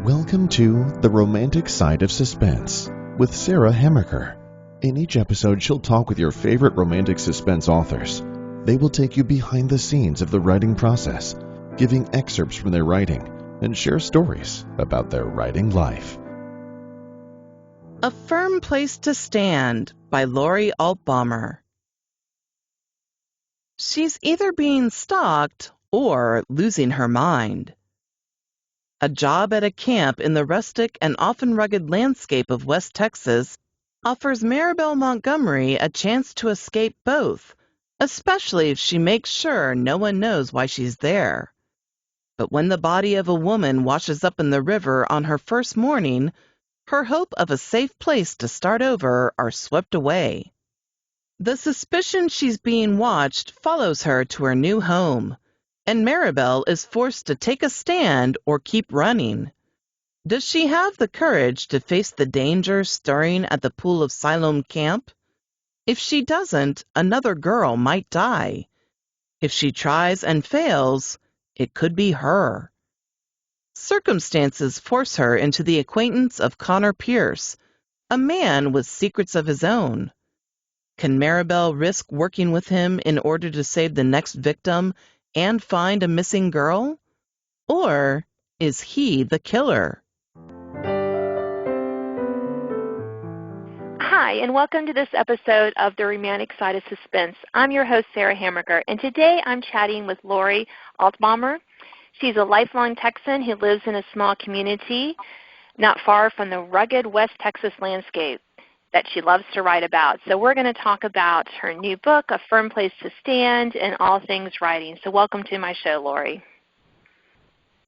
Welcome to The Romantic Side of Suspense with Sarah Hamaker. In each episode, she'll talk with your favorite romantic suspense authors. They will take you behind the scenes of the writing process, giving excerpts from their writing, and share stories about their writing life. A Firm Place to Stand by Lori Altebaumer. She's either being stalked or losing her mind. A job at a camp in the rustic and often rugged landscape of West Texas offers Maribel Montgomery a chance to escape both, especially if she makes sure no one knows why she's there. But when the body of a woman washes up in the river on her first morning, her hope of a safe place to start over are swept away. The suspicion she's being watched follows her to her new home, and Maribel is forced to take a stand or keep running. Does she have the courage to face the danger stirring at the Pool of Siloam camp? If she doesn't, another girl might die. If she tries and fails, it could be her. Circumstances force her into the acquaintance of Connor Pierce, a man with secrets of his own. Can Maribel risk working with him in order to save the next victim and find a missing girl? Or is he the killer? Hi, and welcome to this episode of The Romantic Side of Suspense. I'm your host, Sarah Hamaker, and today I'm chatting with Lori Altebaumer. She's a lifelong Texan who lives in a small community not far from the rugged West Texas landscape that she loves to write about. So we're going to talk about her new book, A Firm Place to Stand, and all things writing. So welcome to my show, Lori.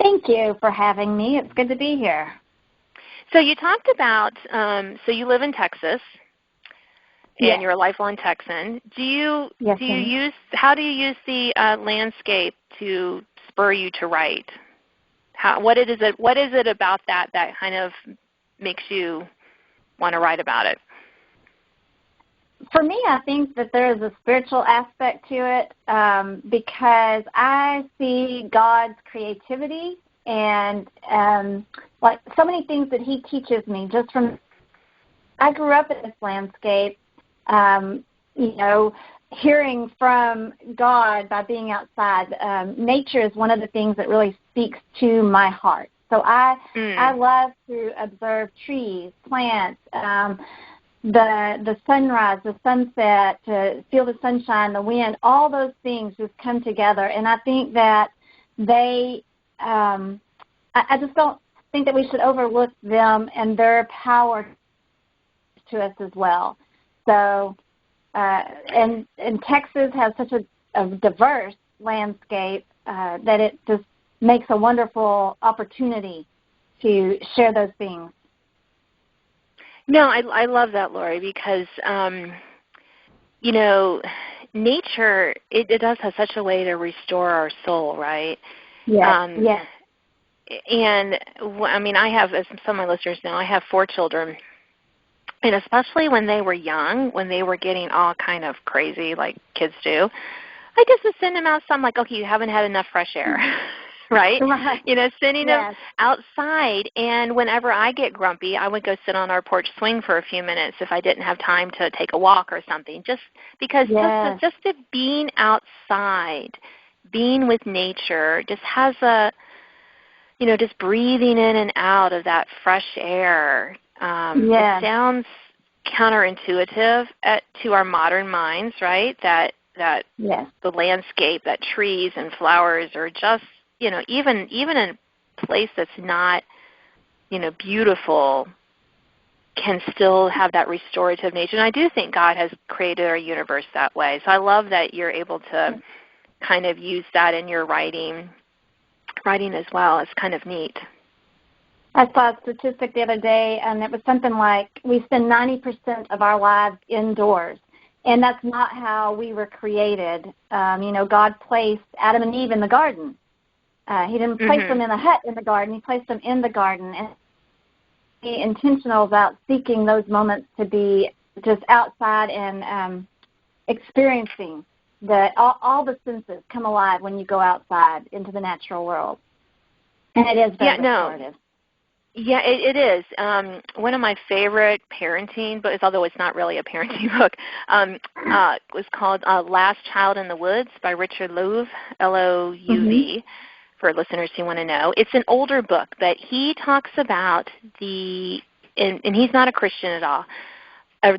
Thank you for having me. It's good to be here. So you talked about, so you live in Texas, and You're a lifelong Texan. How do you use the landscape to spur you to write? What is it about that kind of makes you want to write about it? For me, I think that there is a spiritual aspect to it because I see God's creativity and like so many things that He teaches me just from. I grew up in this landscape, hearing from God by being outside. Nature is one of the things that really speaks to my heart. So I love to observe trees, plants, the sunrise, the sunset, to feel the sunshine, the wind. All those things just come together, and I think that they. I just don't think that we should overlook them and their power to us as well. So, and Texas has such a diverse landscape that it just makes a wonderful opportunity to share those things. No, I love that, Lori, because, nature, it does have such a way to restore our soul, right? Yes. And, I have, as some of my listeners know, I have 4 children. And especially when they were young, when they were getting all kind of crazy like kids do, I just would send them out. So I'm like, okay, you haven't had enough fresh air, right? Sending them outside. And whenever I get grumpy, I would go sit on our porch swing for a few minutes if I didn't have time to take a walk or something. Just because just being outside, being with nature, just has a, just breathing in and out of that fresh air. It sounds counterintuitive to our modern minds, right? That the landscape, that trees and flowers are just, even in a place that's not, beautiful, can still have that restorative nature. And I do think God has created our universe that way. So I love that you're able to kind of use that in your writing as well. It's kind of neat. I saw a statistic the other day, and it was something like we spend 90% of our lives indoors, and that's not how we were created. God placed Adam and Eve in the garden. He didn't place them in a hut in the garden. He placed them in the garden, and be intentional about seeking those moments to be just outside and experiencing all the senses come alive when you go outside into the natural world. And it is very restorative. Yeah, it is. One of my favorite parenting books, although it's not really a parenting book, was called Last Child in the Woods by Richard Louv, L-O-U-V, for listeners who want to know. It's an older book, but he talks about and he's not a Christian at all,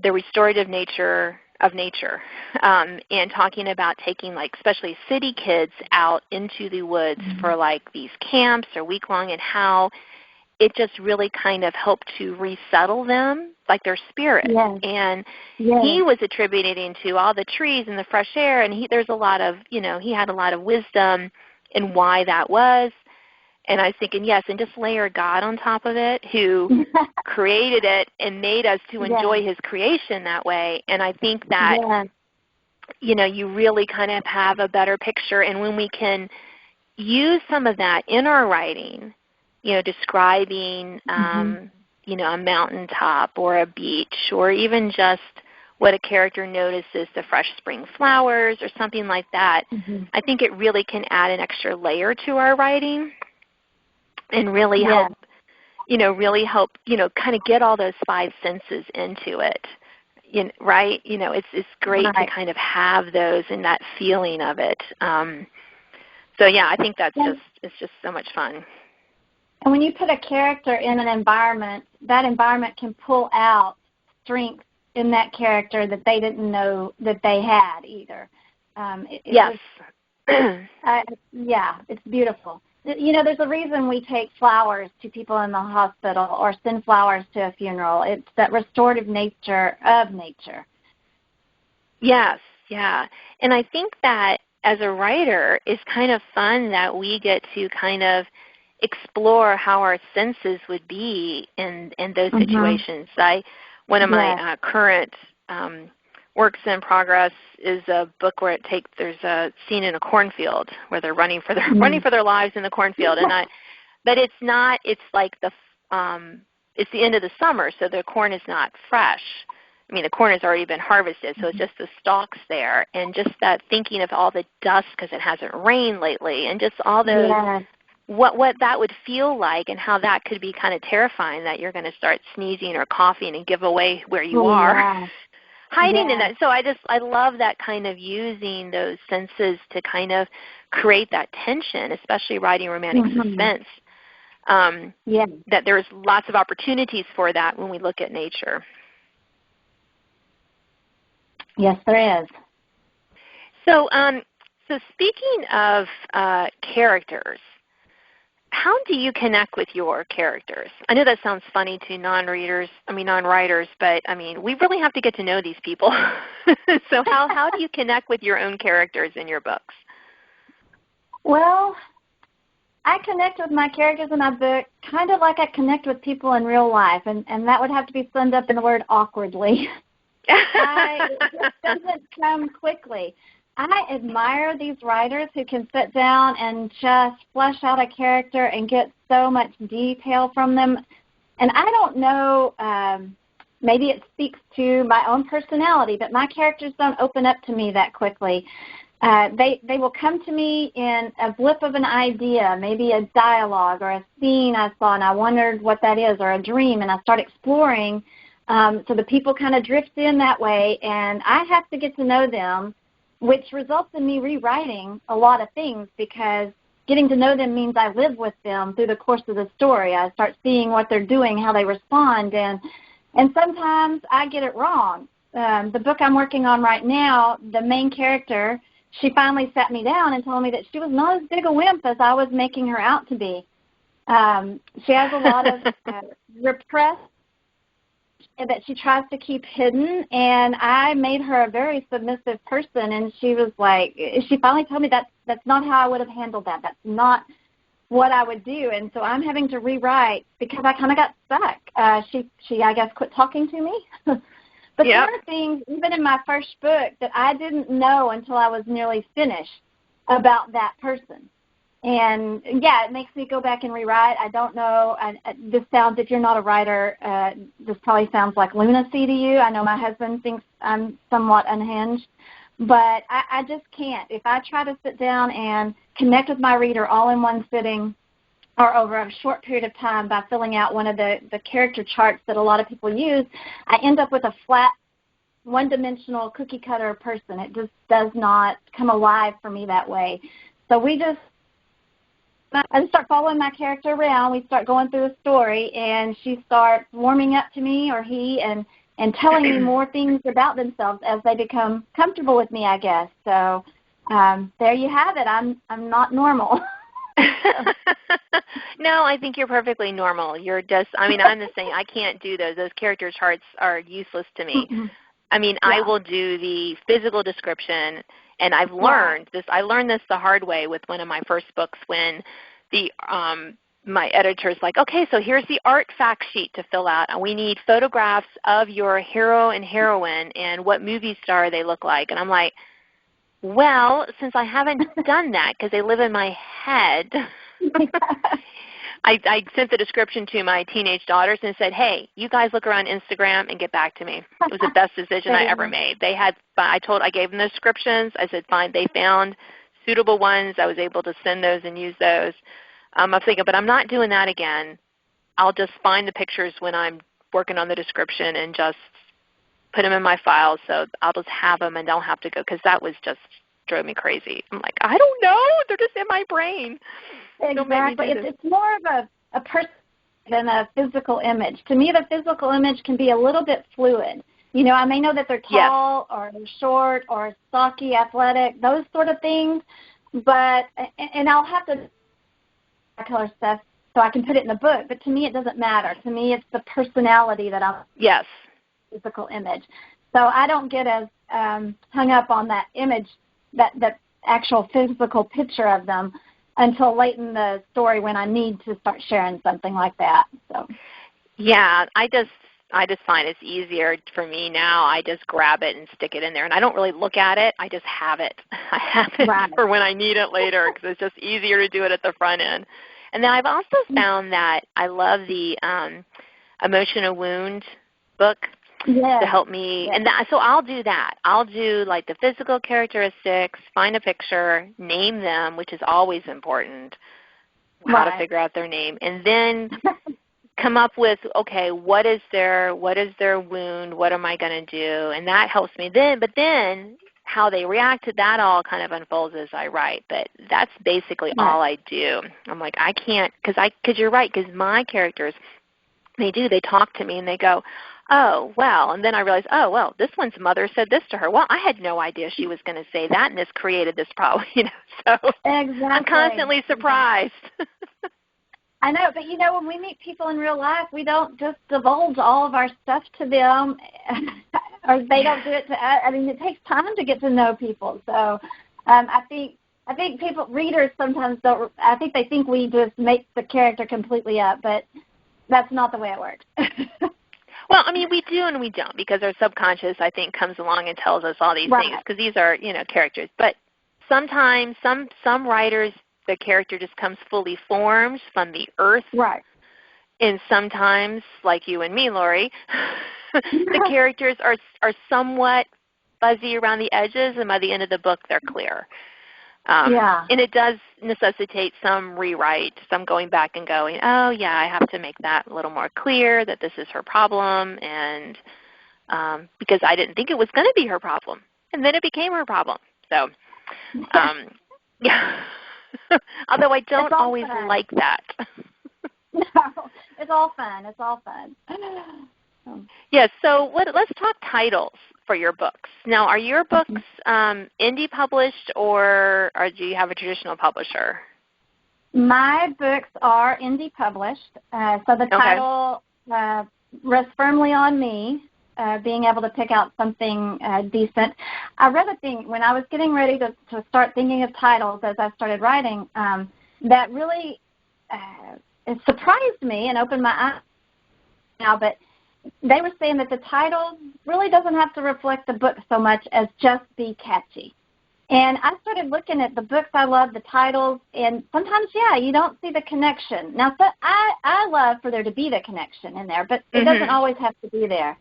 the restorative nature of nature, and talking about taking, like, especially city kids out into the woods for, like, these camps or week-long, and how it just really kind of helped to resettle them, like their spirit. Yes. And Yes. he was attributing to all the trees and the fresh air, and there's a lot of, he had a lot of wisdom in why that was. And I was thinking, yes, and just layer God on top of it, who created it and made us to enjoy his creation that way. And I think that, you really kind of have a better picture. And when we can use some of that in our writing, describing, a mountaintop or a beach, or even just what a character notices, the fresh spring flowers or something like that, I think it really can add an extra layer to our writing and really help, kind of get all those five senses into it, right? It's great to kind of have those and that feeling of it. So yeah, I think it's just so much fun. And when you put a character in an environment, that environment can pull out strengths in that character that they didn't know that they had either. Yes. It's beautiful. There's a reason we take flowers to people in the hospital or send flowers to a funeral. It's that restorative nature of nature. Yes, yeah. And I think that as a writer, it's kind of fun that we get to kind of explore how our senses would be in those situations. One of my current works in progress is a book where there's a scene in a cornfield where they're running for their lives in the cornfield, but it's not. It's like it's the end of the summer, so the corn is not fresh. I mean, the corn has already been harvested, so it's just the stalks there, and just that thinking of all the dust because it hasn't rained lately, and just all those. What that would feel like and how that could be kind of terrifying, that you're going to start sneezing or coughing and give away where you are, hiding in that. So I love that kind of using those senses to kind of create that tension, especially writing romantic suspense, that there's lots of opportunities for that when we look at nature. Yes, there is. So speaking of characters, how do you connect with your characters? I know that sounds funny to non-writers, but we really have to get to know these people. So how do you connect with your own characters in your books? Well, I connect with my characters in my book kind of like I connect with people in real life, and that would have to be summed up in the word awkwardly. It just doesn't come quickly. I admire these writers who can sit down and just flesh out a character and get so much detail from them. And I don't know, maybe it speaks to my own personality, but my characters don't open up to me that quickly. They will come to me in a blip of an idea, maybe a dialogue or a scene I saw and I wondered what that is, or a dream, and I start exploring. So the people kind of drift in that way, and I have to get to know them, which results in me rewriting a lot of things, because getting to know them means I live with them through the course of the story. I start seeing what they're doing, how they respond, and sometimes I get it wrong. The book I'm working on right now, the main character, she finally sat me down and told me that she was not as big a wimp as I was making her out to be. She has a lot of repressed that she tries to keep hidden, and I made her a very submissive person, and she was like, she finally told me that's not how I would have handled that. That's not what I would do, and so I'm having to rewrite because I kind of got stuck. She I guess, quit talking to me. But there are things, even in my first book, that I didn't know until I was nearly finished about that person. And, it makes me go back and rewrite. I don't know. This sounds, if you're not a writer, this probably sounds like lunacy to you. I know my husband thinks I'm somewhat unhinged. But I just can't. If I try to sit down and connect with my reader all in one sitting, or over a short period of time by filling out one of the character charts that a lot of people use, I end up with a flat, one-dimensional cookie-cutter person. It just does not come alive for me that way. So I just start following my character around. We start going through a story, and she starts warming up to me, or he, and telling me more things about themselves as they become comfortable with me, I guess. So there you have it. I'm not normal. No, I think you're perfectly normal. You're just, I'm the same. I can't do those. Those character charts are useless to me. Mm-hmm. Yeah. I will do the physical description, and I've learned this. I learned this the hard way with one of my first books when the my editor's like, okay, so here's the art fact sheet to fill out. And we need photographs of your hero and heroine and what movie star they look like. And I'm like, well, since I haven't done that because they live in my head, I sent the description to my teenage daughters and said, hey, you guys look around Instagram and get back to me. It was the best decision I ever made. I gave them the descriptions. I said, fine. They found suitable ones. I was able to send those and use those. I'm thinking, but I'm not doing that again. I'll just find the pictures when I'm working on the description and just put them in my files, so I'll just have them and don't have to go, because that was just drove me crazy. I'm like, I don't know. They're just in my brain. Exactly. It's more of a person than a physical image. To me, the physical image can be a little bit fluid. You know, I may know that they're tall or short or stocky, athletic, those sort of things, but and I'll have to color stuff so I can put it in the book, but to me it doesn't matter. To me it's the personality that I'm physical image. So I don't get as hung up on that image, that actual physical picture of them, until late in the story when I need to start sharing something like that. So yeah, I just find it's easier for me now. I just grab it and stick it in there, and I don't really look at it. I just have it. I have it for when I need it later, because it's just easier to do it at the front end. And then I've also found that I love the Emotional Wound book to help me. And so I'll do that. I'll do like the physical characteristics, find a picture, name them, which is always important, how to figure out their name, and then come up with, okay, what is their wound? What am I going to do? And that helps me then. But then how they react to that all kind of unfolds as I write. But that's basically all I do. I'm like, I can't, because you're right, because my characters, they talk to me and they go, oh, well, and then I realize, oh, well, this one's mother said this to her. Well, I had no idea she was going to say that, and this created this problem, So I'm constantly surprised. I know, but when we meet people in real life, we don't just divulge all of our stuff to them, or they don't do it to us. It takes time to get to know people. So I think readers sometimes don't. I think they think we just make the character completely up, but that's not the way it works. Well, we do and we don't, because our subconscious, I think, comes along and tells us all these things, because these are, characters. But sometimes some writers, the character just comes fully formed from the earth. Right. And sometimes, like you and me, Lori, the characters are somewhat fuzzy around the edges, and by the end of the book, they're clear. And it does necessitate some rewrite, some going back and going, oh, yeah, I have to make that a little more clear that this is her problem, and because I didn't think it was going to be her problem. And then it became her problem. So, yeah. Although I don't always like that. No, it's all fun. It's all fun. Yes, so let's talk titles for your books. Now, are your books indie published, or do you have a traditional publisher? My books are indie published, so the title rests firmly on me, being able to pick out something decent. I read a thing when I was getting ready to start thinking of titles as I started writing, that really it surprised me and opened my eyes now, but they were saying that the title really doesn't have to reflect the book so much as just be catchy. And I started looking at the books I love, the titles, and sometimes, you don't see the connection. Now, I love for there to be the connection in there, but it doesn't always have to be there.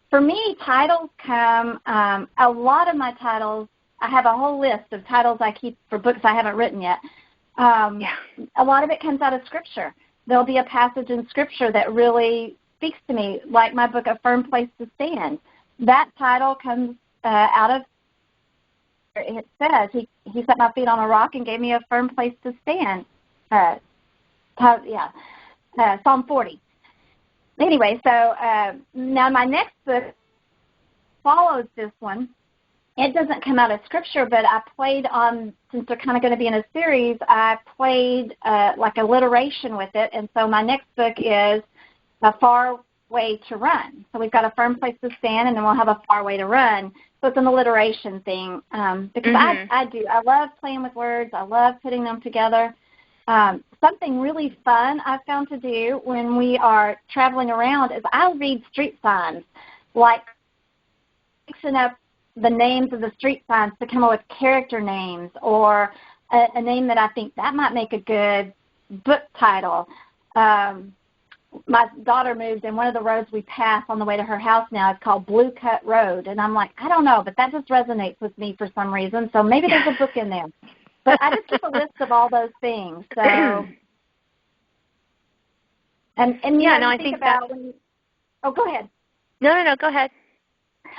For me, titles come, a lot of my titles, I have a whole list of titles I keep for books I haven't written yet. A lot of it comes out of Scripture. There'll be a passage in Scripture that really speaks to me, like my book, A Firm Place to Stand. That title comes out of, it says, he set my feet on a rock and gave me a firm place to stand. Psalm 40. Anyway, so now my next book follows this one. It doesn't come out of Scripture, but I played on, since they're kind of going to be in a series, I played like alliteration with it. And so my next book is A Far Way to Run. So we've got a firm place to stand, and then we'll have a far way to run. So it's an alliteration thing because I love playing with words. I love putting them together. Something really fun I've found to do when we are traveling around is I'll read street signs, like mixing up the names of the street signs to come up with character names or a name that I think that might make a good book title. My daughter moved, and one of the roads we pass on the way to her house now is called Blue Cut Road. And I'm like, I don't know, but that just resonates with me for some reason. So maybe there's a book in there. But I just keep a list of all those things. So, I think about when you, go ahead. No, go ahead.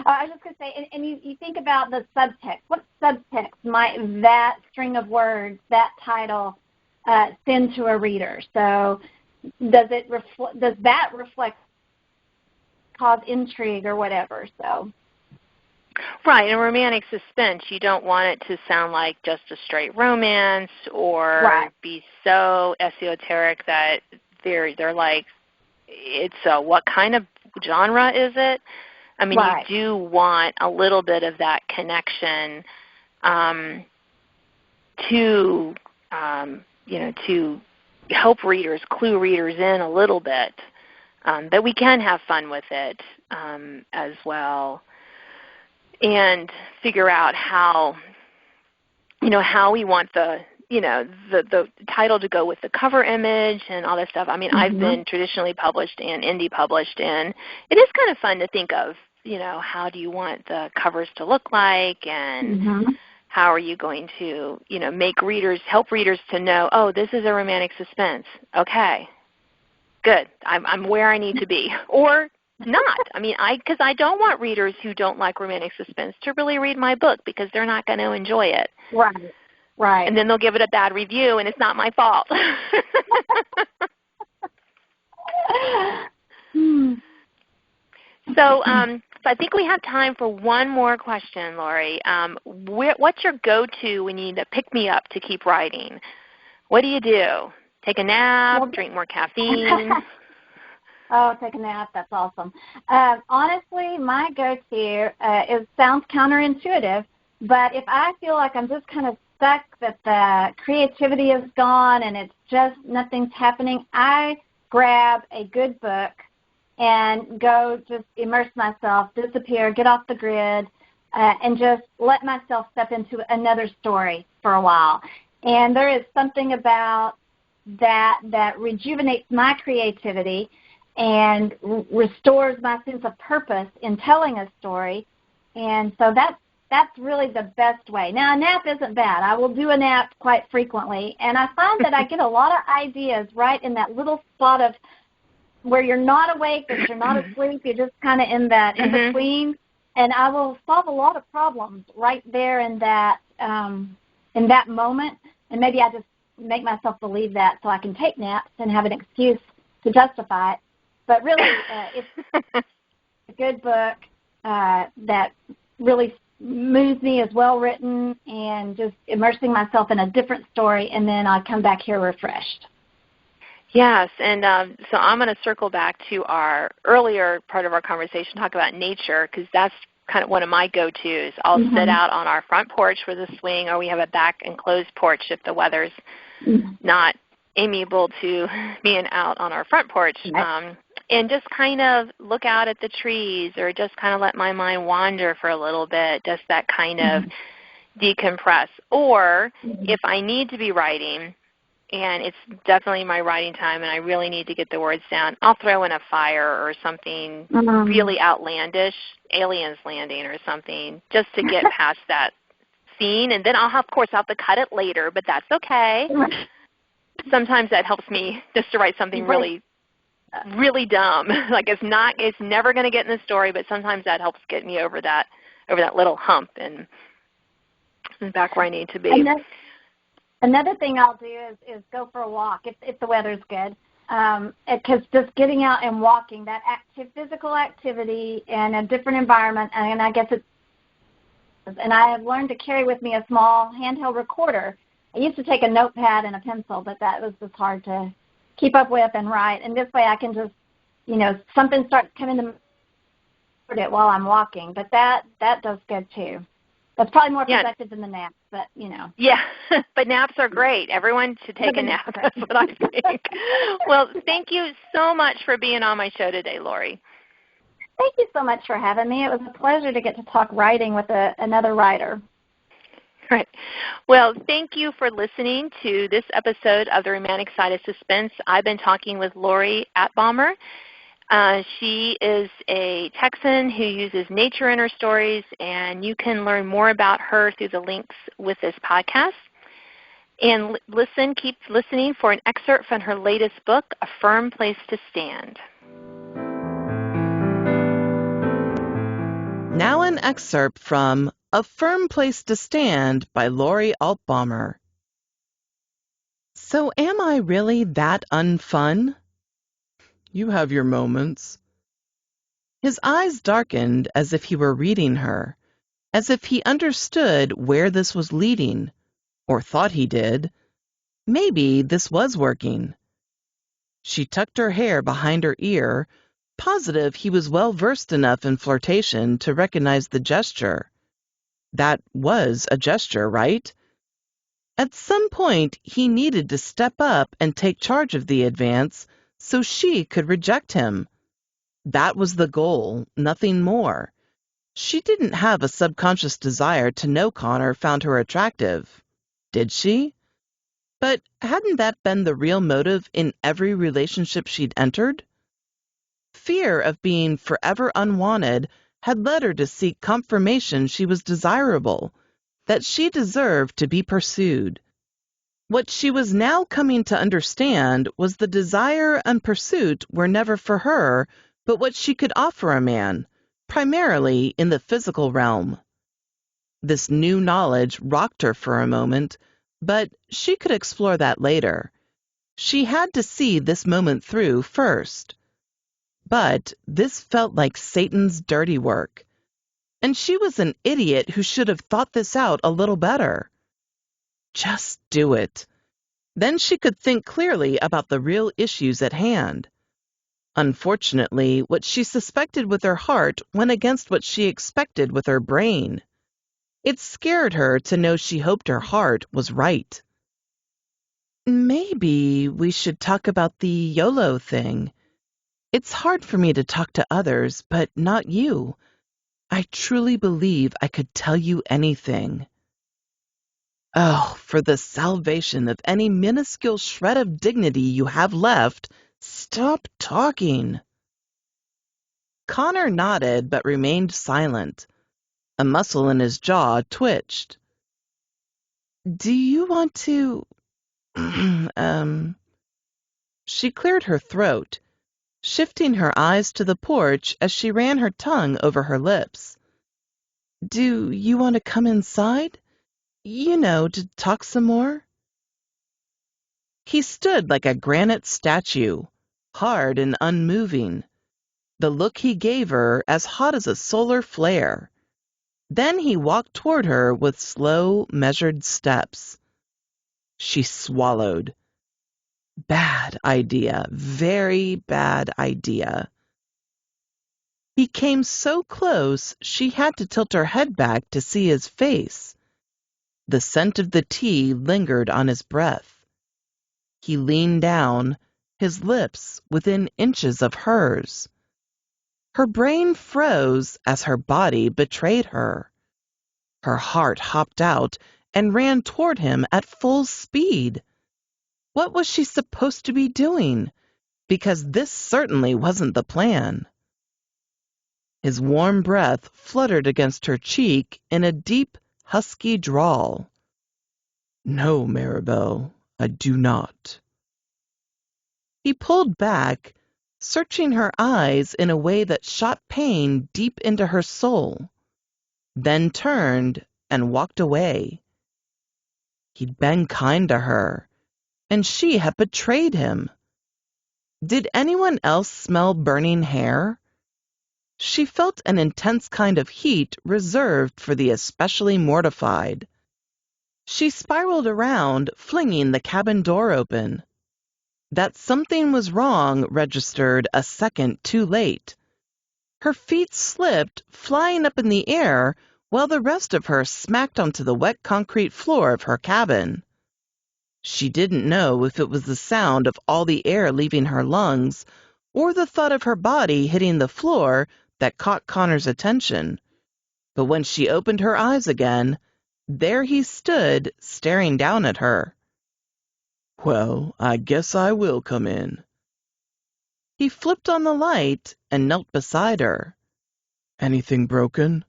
I was just going to say, and you think about the subtext. What subtext might that string of words, that title, send to a reader? So does that reflect cause intrigue or whatever? So. Right, in romantic suspense, you don't want it to sound like just a straight romance or be so esoteric that they're like, it's what kind of genre is it? I mean, you do want a little bit of that connection to help readers, clue readers in a little bit, that we can have fun with it as well, and figure out how we want the title to go with the cover image and all that stuff. I mean, I've been traditionally published and indie published, and it is kind of fun to think of, how do you want the covers to look like, and how are you going to, help readers to know, oh, this is a romantic suspense. Okay, good. I'm where I need to be. Or not. I mean, because I don't want readers who don't like romantic suspense to really read my book because they're not going to enjoy it. Right. And then they'll give it a bad review, and it's not my fault. So I think we have time for one more question, Lori. What's your go-to when you need to pick me up to keep writing? What do you do? Take a nap? Drink more caffeine? Oh, take a nap. That's awesome. Honestly, my go-to sounds counterintuitive, but if I feel like I'm just kind of stuck, that the creativity is gone and it's just nothing's happening, I grab a good book and go just immerse myself, disappear, get off the grid, and just let myself step into another story for a while. And there is something about that rejuvenates my creativity and restores my sense of purpose in telling a story. And so that's really the best way. Now, a nap isn't bad. I will do a nap quite frequently, and I find that I get a lot of ideas right in that little spot of where you're not awake, but you're not asleep. You're just kind of in that in-between, and I will solve a lot of problems right there in that moment, and maybe I just make myself believe that so I can take naps and have an excuse to justify it. But really, it's a good book that really moves me, is well written, and just immersing myself in a different story, and then I come back here refreshed. Yes, and so I'm going to circle back to our earlier part of our conversation, talk about nature, because that's kind of one of my go-tos. I'll sit out on our front porch with a swing, or we have a back enclosed porch if the weather's not amiable to being out on our front porch. And just kind of look out at the trees, or just kind of let my mind wander for a little bit, just that kind of decompress. Or if I need to be writing, and it's definitely my writing time and I really need to get the words down, I'll throw in a fire or something really outlandish, aliens landing or something, just to get past that scene. And then of course, I'll have to cut it later, but that's okay. sometimes that helps me just to write something really, really dumb. Like it's never going to get in the story, but sometimes that helps get me over that little hump and back where I need to be. Another thing I'll do is go for a walk if the weather's good. Because just getting out and walking, that physical activity in a different environment, and I guess and I have learned to carry with me a small handheld recorder. I used to take a notepad and a pencil, but that was just hard to keep up with and write. And this way I can just, something starts coming to it while I'm walking. But that does good too. That's probably more productive than the nap, but Yeah, but naps are great. Everyone should take a nap. That's what I think. Well, thank you so much for being on my show today, Lori. Thank you so much for having me. It was a pleasure to get to talk writing with another writer. Right. Well, thank you for listening to this episode of The Romantic Side of Suspense. I've been talking with Lori Altebaumer. She is a Texan who uses nature in her stories, and you can learn more about her through the links with this podcast. And keep listening for an excerpt from her latest book, A Firm Place to Stand. Now an excerpt from A Firm Place to Stand by Lori Altebaumer. So am I really that unfun? You have your moments. His eyes darkened as if he were reading her, as if he understood where this was leading, or thought he did. Maybe this was working. She tucked her hair behind her ear, positive he was well versed enough in flirtation to recognize the gesture. That was a gesture, right? At some point, he needed to step up and take charge of the advance so she could reject him. That was the goal, nothing more. She didn't have a subconscious desire to know Connor found her attractive. Did she? But hadn't that been the real motive in every relationship she'd entered? Fear of being forever unwanted had led her to seek confirmation she was desirable, that she deserved to be pursued. What she was now coming to understand was the desire and pursuit were never for her, but what she could offer a man, primarily in the physical realm. This new knowledge rocked her for a moment, but she could explore that later. She had to see this moment through first. But this felt like Satan's dirty work, and she was an idiot who should have thought this out a little better. Just do it. Then she could think clearly about the real issues at hand. Unfortunately, what she suspected with her heart went against what she expected with her brain. It scared her to know she hoped her heart was right. Maybe we should talk about the YOLO thing. It's hard for me to talk to others, but not you. I truly believe I could tell you anything. Oh, for the salvation of any minuscule shred of dignity you have left, stop talking. Connor nodded but remained silent. A muscle in his jaw twitched. Do you want to... She cleared her throat, shifting her eyes to the porch as she ran her tongue over her lips. Do you want to come inside? To talk some more? He stood like a granite statue, hard and unmoving. The look he gave her as hot as a solar flare. Then he walked toward her with slow, measured steps. She swallowed. Bad idea, very bad idea. He came so close she had to tilt her head back to see his face. The scent of the tea lingered on his breath. He leaned down, his lips within inches of hers. Her brain froze as her body betrayed her. Her heart hopped out and ran toward him at full speed. What was she supposed to be doing? Because this certainly wasn't the plan. His warm breath fluttered against her cheek in a deep, husky drawl. No, Maribel, I do not. He pulled back, searching her eyes in a way that shot pain deep into her soul, then turned and walked away. He'd been kind to her, and she had betrayed him. Did anyone else smell burning hair? She felt an intense kind of heat reserved for the especially mortified. She spiraled around, flinging the cabin door open. That something was wrong registered a second too late. Her feet slipped, flying up in the air, while the rest of her smacked onto the wet concrete floor of her cabin. She didn't know if it was the sound of all the air leaving her lungs or the thud of her body hitting the floor that caught Connor's attention. But when she opened her eyes again, there he stood, staring down at her. "Well, I guess I will come in." He flipped on the light and knelt beside her. "Anything broken?"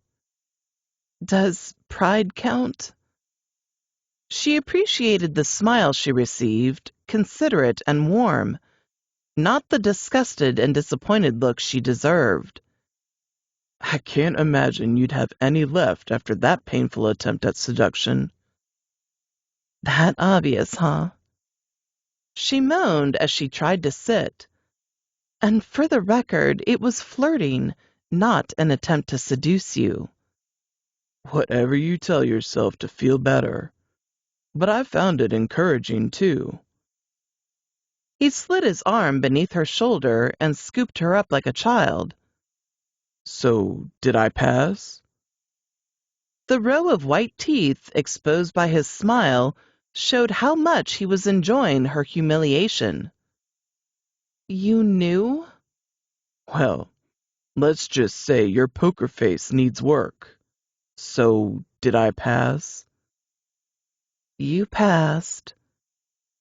"Does pride count?" She appreciated the smile she received, considerate and warm, not the disgusted and disappointed look she deserved. "I can't imagine you'd have any left after that painful attempt at seduction." "That obvious, huh?" She moaned as she tried to sit. "And for the record, it was flirting, not an attempt to seduce you." "Whatever you tell yourself to feel better. But I found it encouraging, too." He slid his arm beneath her shoulder and scooped her up like a child. "So, did I pass?" The row of white teeth exposed by his smile showed how much he was enjoying her humiliation. "You knew?" "Well, let's just say your poker face needs work. So, did I pass?" "You passed."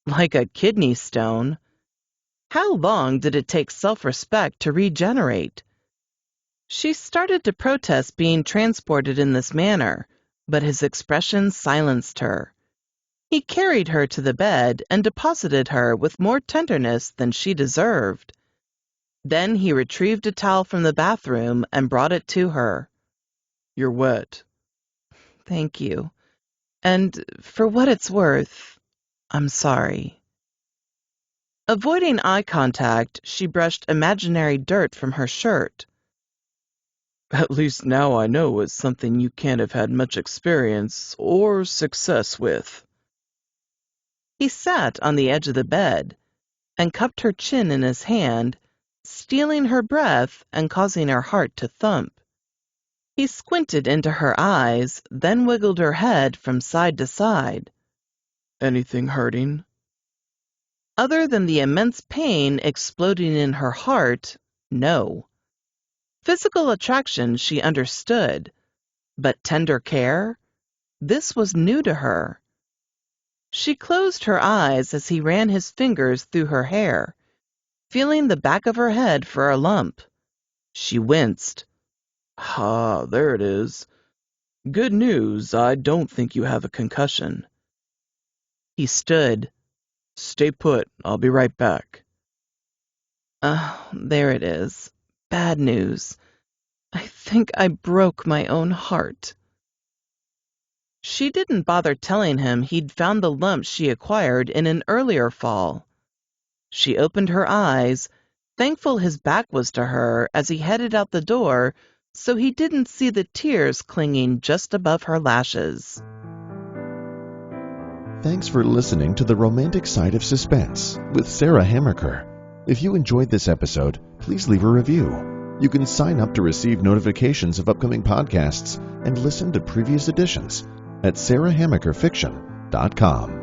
Like a kidney stone. How long did it take self-respect to regenerate? She started to protest being transported in this manner, but his expression silenced her. He carried her to the bed and deposited her with more tenderness than she deserved. Then he retrieved a towel from the bathroom and brought it to her. "You're wet." "Thank you. And for what it's worth, I'm sorry." Avoiding eye contact, she brushed imaginary dirt from her shirt. "At least now I know it's something you can't have had much experience or success with." He sat on the edge of the bed and cupped her chin in his hand, stealing her breath and causing her heart to thump. He squinted into her eyes, then wiggled her head from side to side. "Anything hurting?" Other than the immense pain exploding in her heart, no. Physical attraction she understood, but tender care? This was new to her. She closed her eyes as he ran his fingers through her hair, feeling the back of her head for a lump. She winced. "Ah, there it is. Good news, I don't think you have a concussion." He stood. "Stay put, I'll be right back." There it is. Bad news. I think I broke my own heart." She didn't bother telling him he'd found the lump she acquired in an earlier fall. She opened her eyes, thankful his back was to her as he headed out the door so he didn't see the tears clinging just above her lashes. Thanks for listening to The Romantic Side of Suspense with Sarah Hammaker. If you enjoyed this episode, please leave a review. You can sign up to receive notifications of upcoming podcasts and listen to previous editions at sarahhammakerfiction.com.